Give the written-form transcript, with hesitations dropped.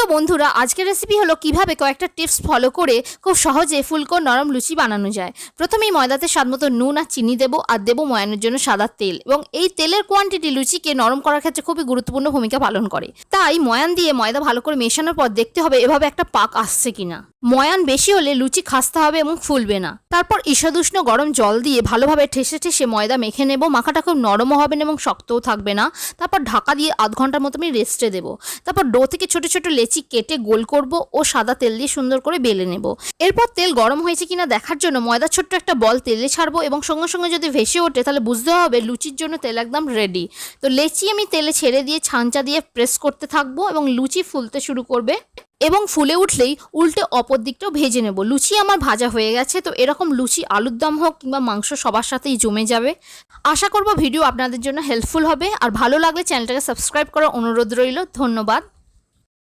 প্রিয় বন্ধুরা, আজকের রেসিপি হলো কিভাবে কয়েকটা টিপস ফলো করে খুব সহজে ফুলকো নরম লুচি বানানো যায়। প্রথমেই ময়দাতে স্বাদমতো নুন আর চিনি দেবো, আর দেবো ময়ানের জন্য সাদা তেল। এবং এই তেলের কোয়ান্টিটি লুচিকে নরম করার ক্ষেত্রে খুবই গুরুত্বপূর্ণ ভূমিকা পালন করে। তাই ময়ান দিয়ে ময়দা ভালো করে মেশানোর পর দেখতে হবে এভাবে একটা পাক আসছে কিনা। ময়ান বেশি হলে লুচি খাস্তা হবে এবং ফুলবে না। তারপর ঈষদুষ্ণ গরম জল দিয়ে ভালোভাবে ঠেসে ঠেসে ময়দা মেখে নেব। মাখাটা খুব নরমও হবে না এবং শক্তও থাকবে না। তারপর ঢাকা দিয়ে আধ ঘন্টার মতো আমি রেস্টে দেবো। তারপর ডো থেকে ছোট ছোট লেচি কেটে গোল করব ও সাদা তেল দিয়ে সুন্দর করে বেলে নেব। এরপর তেল গরম হয়েছে কিনা দেখার জন্য ময়দা ছোট্ট একটা বল তেলে ছাড়বো, এবং সঙ্গে সঙ্গে যদি ভেসে ওঠে তাহলে বুঝতে হবে লুচির জন্য তেল একদম রেডি। তো লেচি আমি তেলে ছেড়ে দিয়ে ছাঁচা দিয়ে প্রেস করতে থাকবো এবং লুচি ফুলতে শুরু করবে। এবং ফুলে উঠলেই উল্টে অপর দিকটাও ভেজে নেব। লুচি আমার ভাজা হয়ে গেছে। তো এরকম লুচি আলুর দম হোক কিংবা মাংস সবার সাথেই জমে যাবে। আশা করব ভিডিও আপনাদের জন্য হেল্পফুল হবে, আর ভালো লাগলে চ্যানেলটাকে সাবস্ক্রাইব করার অনুরোধ রইল। ধন্যবাদ।